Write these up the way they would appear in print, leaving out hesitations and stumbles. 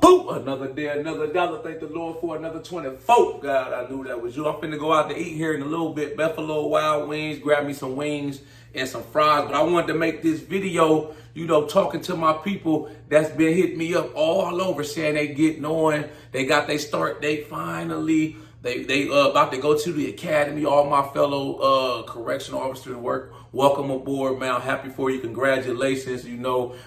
Boop, boop. Another day, another dollar. Thank the Lord for another 24. God, I knew that was you. I'm finna go out to eat here in a little bit. Buffalo Wild Wings. Grab me some wings and some fries. But I wanted to make this video, talking to my people that's been hitting me up all over saying they getting on. They got their start date finally. They about to go to the academy. All my fellow correctional officers work. Welcome aboard, man. I'm happy for you. Congratulations,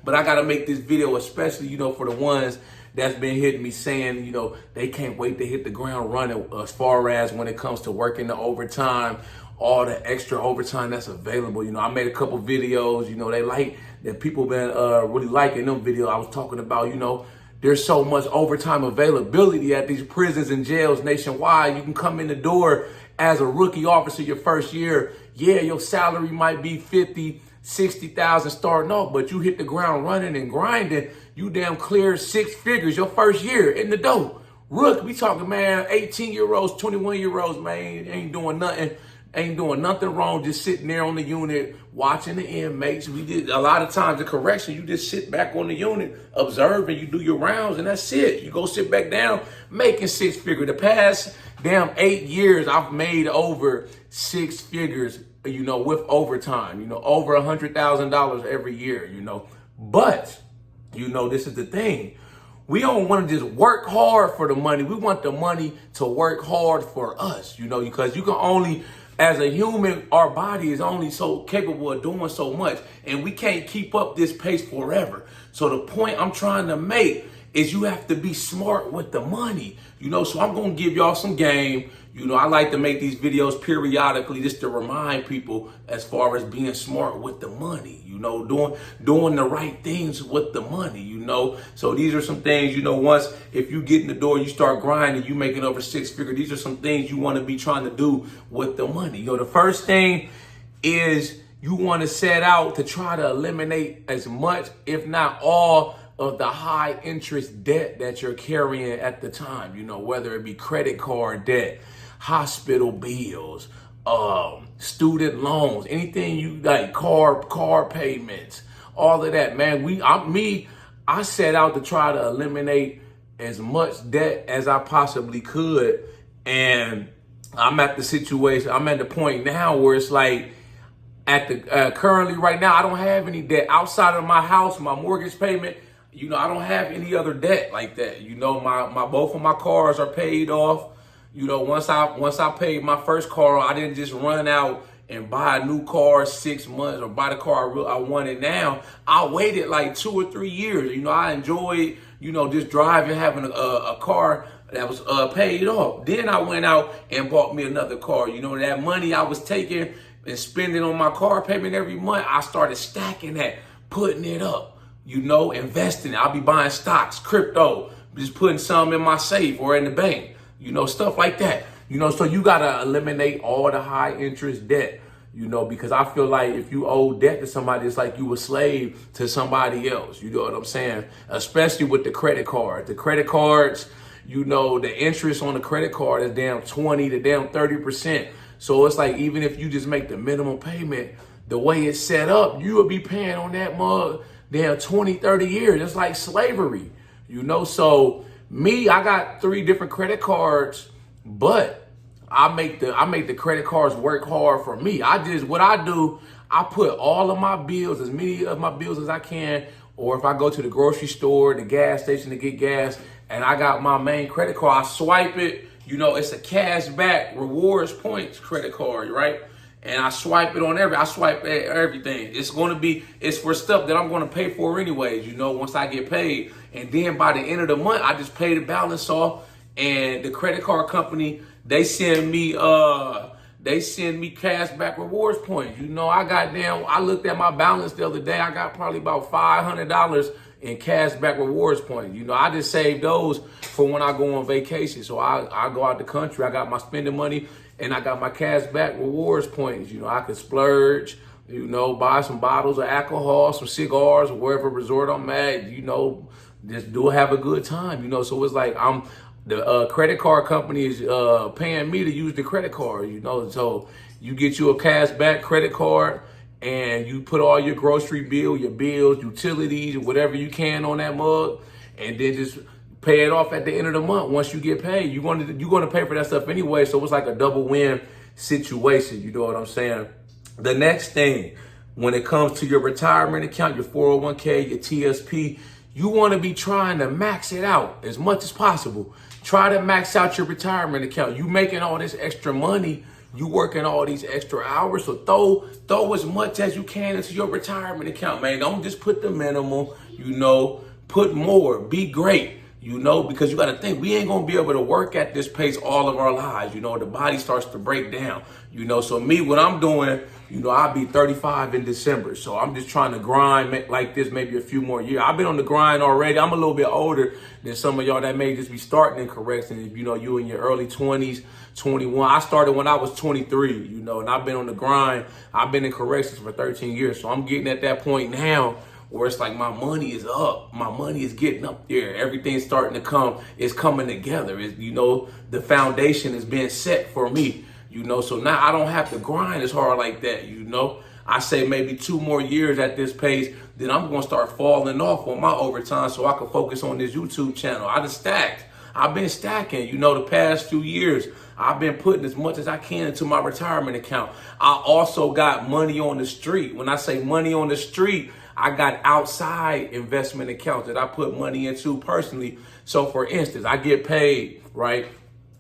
But I got to make this video especially, for the ones that's been hitting me saying, they can't wait to hit the ground running as far as when it comes to working the overtime, all the extra overtime that's available. I made a couple videos, they like that people been really liking them videos. I was talking about, there's so much overtime availability at these prisons and jails nationwide. You can come in the door as a rookie officer your first year. Yeah, your salary might be 50, 60,000 starting off, but you hit the ground running and grinding. You damn clear 6 figures your first year in the door. Rook, we talking, man, 18-year-olds, 21-year-olds, man, ain't doing nothing. Ain't doing nothing wrong, just sitting there on the unit, watching the inmates. We did a lot of times in correction, you just sit back on the unit, observing, you do your rounds, and that's it. You go sit back down, making 6 figures. The past damn 8 years, I've made over 6 figures, with overtime, over $100,000 every year, But, this is the thing. We don't want to just work hard for the money. We want the money to work hard for us, because you can only, as a human, our body is only so capable of doing so much, and we can't keep up this pace forever. So the point I'm trying to make is you have to be smart with the money, so I'm going to give y'all some game. I like to make these videos periodically just to remind people as far as being smart with the money, doing the right things with the money, So these are some things, once if you get in the door, you start grinding, you making over 6 figures. These are some things you want to be trying to do with the money. The first thing is you want to set out to try to eliminate as much, if not all, of the high interest debt that you're carrying at the time, whether it be credit card debt, hospital bills, student loans, anything you like, car payments, all of that, man. I set out to try to eliminate as much debt as I possibly could. And I'm at the point now where it's like, currently right now, I don't have any debt outside of my house, my mortgage payment. I don't have any other debt like that. My both of my cars are paid off. Once I paid my first car, I didn't just run out and buy a new car 6 months or buy the car I wanted now. I waited like 2 or 3 years. I enjoyed, just driving, having a car that was paid off. Then I went out and bought me another car. That money I was taking and spending on my car payment every month, I started stacking that, putting it up. Investing. I'll be buying stocks, crypto, just putting some in my safe or in the bank, stuff like that. So you got to eliminate all the high interest debt, because I feel like if you owe debt to somebody, it's like you a slave to somebody else. You know what I'm saying? Especially with the credit card. The credit cards, the interest on the credit card is down 20 to down 30%. So it's like, even if you just make the minimum payment, the way it's set up, you will be paying on that mug damn 20, 30 years. It's like slavery, So I got 3 different credit cards, but I make the credit cards work hard for me. What I do, I put all of my bills, as many of my bills as I can, or if I go to the grocery store, the gas station to get gas, and I got my main credit card, I swipe it. It's a cashback rewards points credit card, right? And I swipe it on everything. It's for stuff that I'm going to pay for anyways, once I get paid. And then by the end of the month, I just pay the balance off. And the credit card company, they send me cashback rewards points. I looked at my balance the other day. I got probably about $500 in cashback rewards points. I just saved those for when I go on vacation. So I go out the country. I got my spending money. And I got my cashback rewards points. I could splurge, buy some bottles of alcohol, some cigars, or wherever resort I'm at, just have a good time, So it's like the credit card company is paying me to use the credit card, So you get you a cashback credit card and you put all your grocery bill, your bills, utilities, whatever you can on that mug, and then just pay it off at the end of the month. Once you get paid, you're gonna pay for that stuff anyway. So it's like a double win situation. You know what I'm saying? The next thing, when it comes to your retirement account, your 401k, your TSP, you want to be trying to max it out as much as possible. Try to max out your retirement account. You making all this extra money, you working all these extra hours, so throw as much as you can into your retirement account, man. Don't just put the minimum, put more, be great. Because you got to think, we ain't going to be able to work at this pace all of our lives. The body starts to break down, So me, what I'm doing, I'll be 35 in December. So I'm just trying to grind like this maybe a few more years. I've been on the grind already. I'm a little bit older than some of y'all that may just be starting in Correctional. You in your early 20s, 21. I started when I was 23, and I've been on the grind. I've been in Corrections for 13 years. So I'm getting at that point now where it's like my money is up. My money is getting up there. Everything's starting to come. It's coming together. The foundation is being set for me, So now I don't have to grind as hard like that, I say maybe 2 more years at this pace, then I'm going to start falling off on my overtime so I can focus on this YouTube channel. I've been stacking, the past few years. I've been putting as much as I can into my retirement account. I also got money on the street. When I say money on the street, I got outside investment accounts that I put money into personally. So for instance, I get paid, right?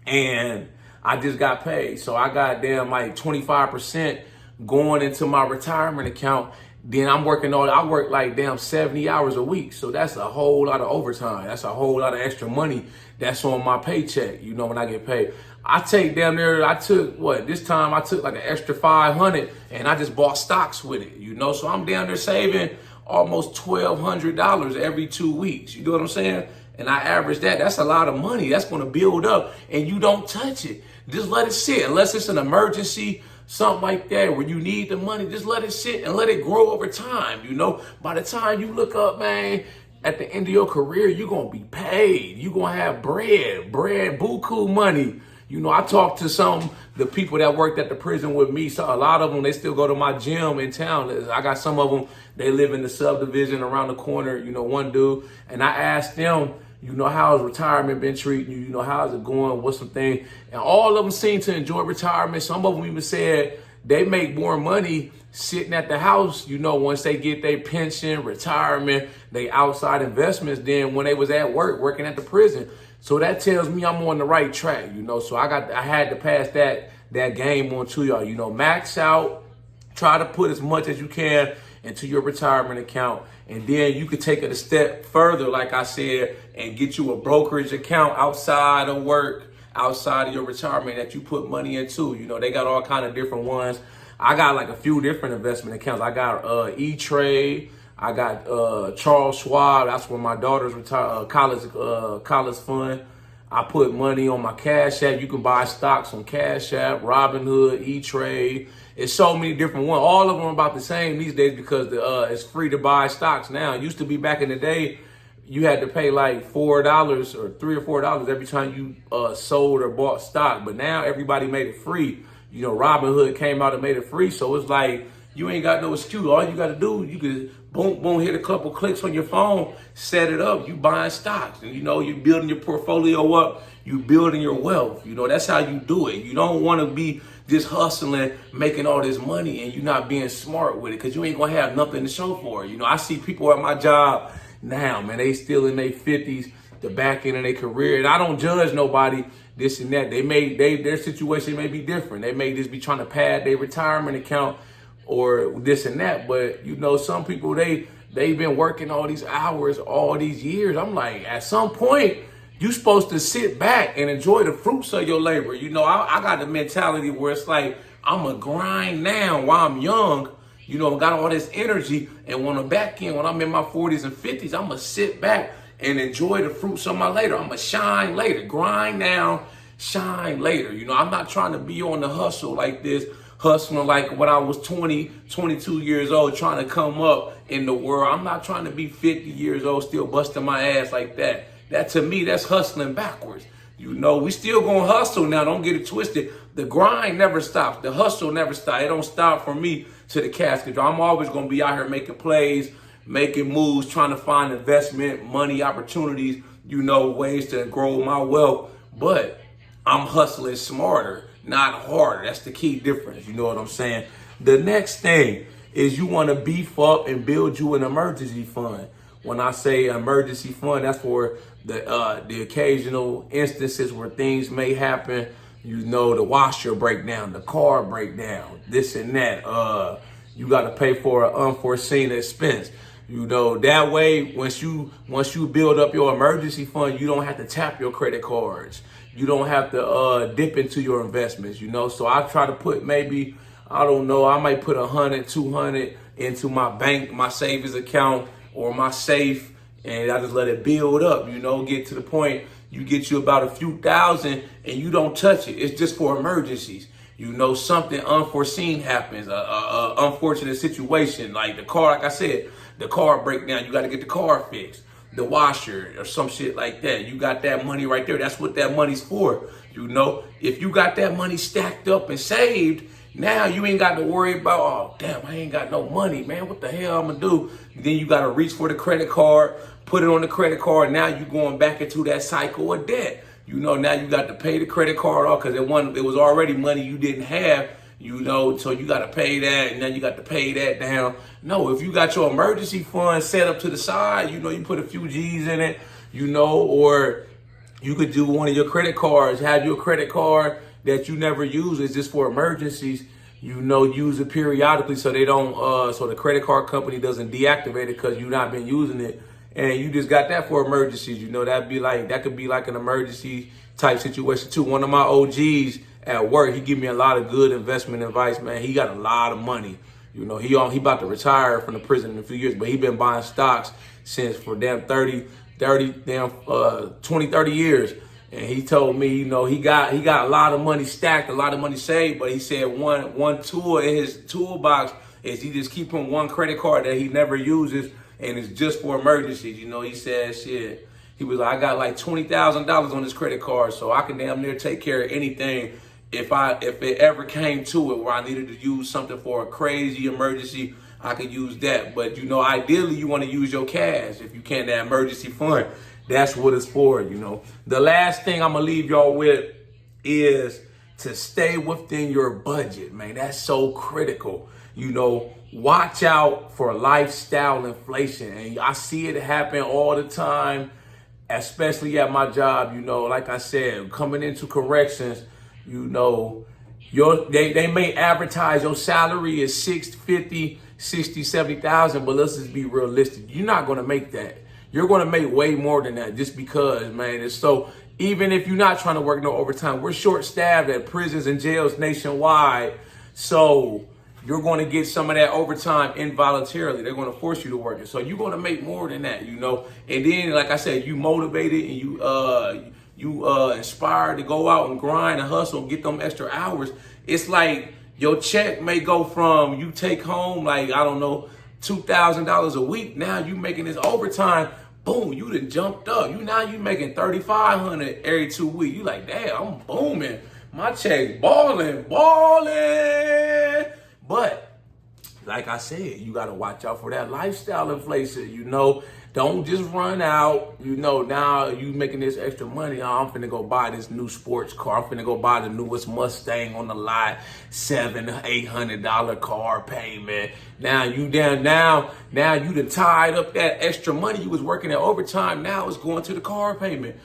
And I just got paid. So I got like 25% going into my retirement account. Then I work like 70 hours a week. So that's a whole lot of overtime. That's a whole lot of extra money that's on my paycheck, when I get paid. I took this time I took like an extra 500 and I just bought stocks with it, So I'm down there saving almost $1,200 every 2 weeks. You know what I'm saying? And I average that. That's a lot of money. That's going to build up and you don't touch it. Just let it sit unless it's an emergency, something like that where you need the money. Just let it sit and let it grow over time. By the time you look up, man, at the end of your career, you're going to be paid. You're going to have bread, buku money. I talked to the people that worked at the prison with me. So a lot of them, they still go to my gym in town. I got some of them, they live in the subdivision around the corner, one dude. And I asked them, how's retirement been treating you? How's it going? What's some thing? And all of them seem to enjoy retirement. Some of them even said they make more money sitting at the house, once they get their pension, retirement, they outside investments than when they was at work, working at the prison. So that tells me I'm on the right track, So I had to pass that game on to y'all, max out, try to put as much as you can into your retirement account. And then you could take it a step further, like I said, and get you a brokerage account outside of work, outside of your retirement that you put money into. They got all kind of different ones. I got like a few different investment accounts. I got E-Trade. I got Charles Schwab. That's where my daughter's college fund. I put money on my Cash App. You can buy stocks on Cash App, Robinhood, E-Trade. It's so many different ones. All of them are about the same these days because it's free to buy stocks now. It used to be back in the day, you had to pay like $4 or $3 or $4 every time you sold or bought stock. But now everybody made it free. Robinhood came out and made it free. So it's like you ain't got no excuse. All you got to do, you can boom, hit a couple clicks on your phone, set it up. You buying stocks, and you're building your portfolio up. You building your wealth. That's how you do it. You don't want to be just hustling, making all this money, and you're not being smart with it because you ain't gonna have nothing to show for it. I see people at my job now, man, they still in their 50s, the back end of their career, and I don't judge nobody. This and that. Their situation may be different. They may just be trying to pad their retirement account or this and that. But some people they've been working all these hours, all these years. I'm like, at some point, you're supposed to sit back and enjoy the fruits of your labor. I got the mentality where it's like I'm a grind now while I'm young. Got all this energy, and when I'm back in, when I'm in my 40s and 50s, I'm gonna sit back and enjoy the fruits of my labor. I'm gonna shine later. Grind now, shine later. I'm not trying to be on the hustle like this, hustling like when I was 20, 22 years old, trying to come up in the world. I'm not trying to be 50 years old, still busting my ass like that. That to me, that's hustling backwards. We still gonna hustle now. Don't get it twisted. The grind never stops. The hustle never stops. It don't stop for me to the casket. I'm always gonna be out here making plays, making moves, trying to find investment, money, opportunities ways to grow my wealth, but I'm hustling smarter, not harder. That's the key difference. You know what I'm saying? The next thing is you want to beef up and build you an emergency fund. When I say emergency fund, that's for the occasional instances where things may happen. The washer breakdown, the car breakdown, this and that. You got to pay for an unforeseen expense. That way, once you build up your emergency fund, you don't have to tap your credit cards. You don't have to dip into your investments. So I try to put maybe, I don't know, I might put 100, 200 into my bank, my savings account, or my safe, and I just let it build up, get to the point you get you about a few thousand and you don't touch it. It's just for emergencies. Something unforeseen happens, a unfortunate situation, like the car, like I said, the car breakdown, you got to get the car fixed, the washer or some shit like that. You got that money right there. That's what that money's for. If you got that money stacked up and saved, now you ain't got to worry about, oh, damn, I ain't got no money, man. What the hell I'm going to do? Then you got to reach for the credit card, put it on the credit card. Now you going back into that cycle of debt. Now you got to pay the credit card off because it was already money you didn't have, so you got to pay that, and then you got to pay that down. No, if you got your emergency fund set up to the side, you put a few G's in it, or you could do one of your credit cards, have your credit card that you never use. It's just for emergencies. Use it periodically so they don't, so the credit card company doesn't deactivate it because you've not been using it. And you just got that for emergencies. That could be like an emergency type situation too. One of my OGs at work, he give me a lot of good investment advice, man. He got a lot of money. He about to retire from the prison in a few years, but he been buying stocks since for 20, 30 years. And he told me, he got a lot of money stacked, a lot of money saved, but he said one tool in his toolbox is he just keeping one credit card that he never uses, and it's just for emergencies. He said, shit, he was like, I got like $20,000 on this credit card, so I can damn near take care of anything if it ever came to it where I needed to use something for a crazy emergency. I could use that. But ideally you want to use your cash if you can, that emergency fund. That's what it's for, The last thing I'm gonna leave y'all with is to stay within your budget, man. That's so critical. Watch out for lifestyle inflation. And I see it happen all the time, especially at my job. Like I said, coming into corrections, they may advertise your salary is $650,000, $60,000, $70,000, but let's just be realistic. You're not gonna make that. You're gonna make way more than that just because, man. And so even if you're not trying to work no overtime, we're short-staffed at prisons and jails nationwide. So you're going to get some of that overtime involuntarily. They're going to force you to work it. So you're going to make more than that, And then, like I said, you motivated and you inspired to go out and grind and hustle and get them extra hours. It's like your check may go from you take home, like, I don't know, $2,000 a week. Now you making this overtime. Boom, you done jumped up. You making $3,500 every 2 weeks. You like, damn, I'm booming. My check balling. But like I said, you got to watch out for that lifestyle inflation. Don't just run out. Now you making this extra money. Oh, I'm finna go buy this new sports car. I'm finna go buy the newest Mustang on the lot. $700-800 car payment. Now you down. Now you done tied up that extra money you was working at overtime. Now it's going to the car payment.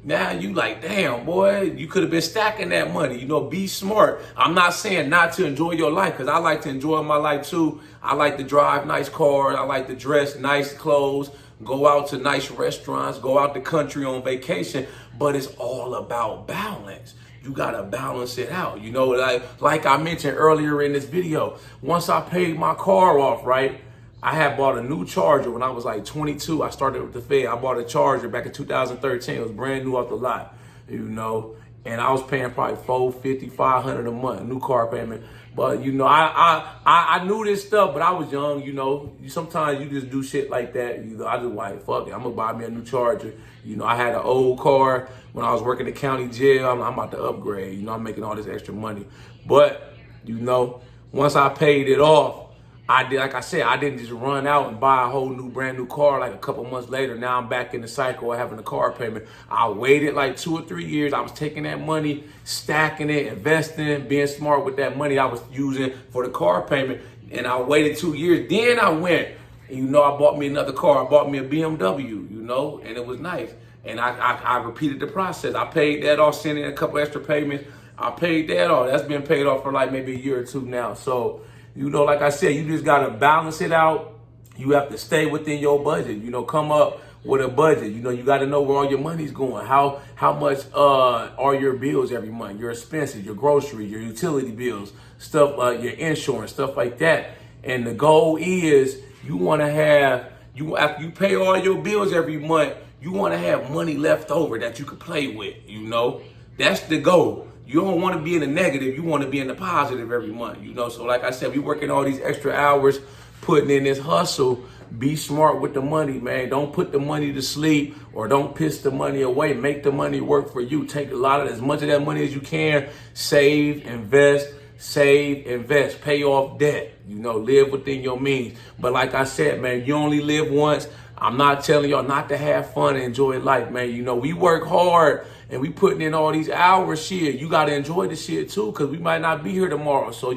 Now you like, damn, boy, you could have been stacking that money. Be smart. I'm not saying not to enjoy your life, because I like to enjoy my life too. I like to drive nice cars. I like to dress nice clothes, go out to nice restaurants, go out the country on vacation. But it's all about balance. You got to balance it out. Like I mentioned earlier in this video, once I paid my car off, right? I had bought a new Charger when I was like 22. I started with the Fed. I bought a Charger back in 2013. It was brand new off the lot, and I was paying probably $450, $500 a month, new car payment. But I knew this stuff, but I was young. Sometimes you just do shit like that. I just like, fuck it, I'm gonna buy me a new Charger. I had an old car when I was working the county jail. I'm about to upgrade. I'm making all this extra money, but once I paid it off, I did, like I said, I didn't just run out and buy a whole brand new car like a couple months later. Now I'm back in the cycle of having a car payment. I waited like 2 or 3 years. I was taking that money, stacking it, investing, being smart with that money I was using for the car payment. And I waited 2 years. Then I went, and I bought me another car. I bought me a BMW, and it was nice. And I repeated the process. I paid that off, sent in a couple extra payments. I paid that off. That's been paid off for like maybe a year or two now. So, like I said, you just got to balance it out. You have to stay within your budget, come up with a budget. You got to know where all your money's going. How much are your bills every month, your expenses, your groceries, your utility bills, stuff like your insurance, stuff like that. And the goal is you want to have, after you pay all your bills every month, you want to have money left over that you can play with, That's the goal. You don't want to be in the negative. You want to be in the positive every month, So like I said, we working all these extra hours, putting in this hustle. Be smart with the money, man. Don't put the money to sleep or don't piss the money away. Make the money work for you. Take as much of that money as you can. Save, invest, pay off debt, live within your means. But like I said, man, you only live once. I'm not telling y'all not to have fun and enjoy life, man. We work hard and we putting in all these hours, shit. You got to enjoy the shit too, because we might not be here tomorrow. So,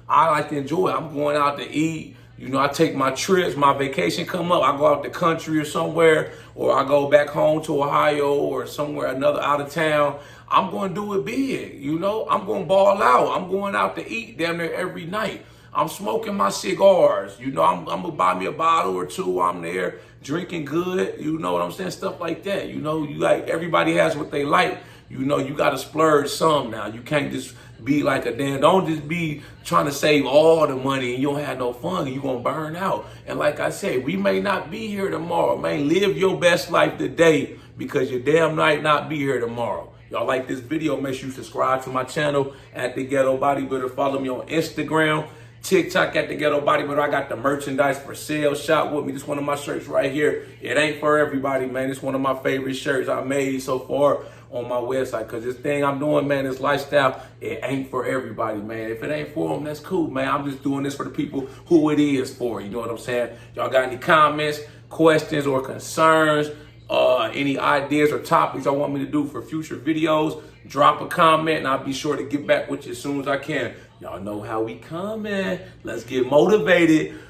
I like to enjoy it. I'm going out to eat. I take my trips, my vacation come up, I go out the country or somewhere, or I go back home to Ohio or somewhere, another out of town. I'm going to do it big, I'm going to ball out. I'm going out to eat damn near every night. I'm smoking my cigars, I'm going to buy me a bottle or two. I'm there drinking good, you know what I'm saying? Stuff like that, you like everybody has what they like. You got to splurge some now. You can't just be like a damn, don't just be trying to save all the money and you don't have no fun. You're going to burn out. And like I said, we may not be here tomorrow, man. Live your best life today because you damn might not be here tomorrow. Y'all like this video, make sure you subscribe to my channel at The Ghetto Bodybuilder. Follow me on Instagram, TikTok at The Ghetto Bodybuilder. I got the merchandise for sale. Shop with me. This one of my shirts right here. It ain't for everybody, man. It's one of my favorite shirts I made so far on my website, because this thing I'm doing, man, this lifestyle, it ain't for everybody, man. If it ain't for them, that's cool, man. I'm just doing this for the people who it is for. You know what I'm saying? Y'all got any comments, questions, or concerns, any ideas or topics y'all want me to do for future videos, drop a comment and I'll be sure to get back with you as soon as I can. Y'all know how we coming. Let's get motivated.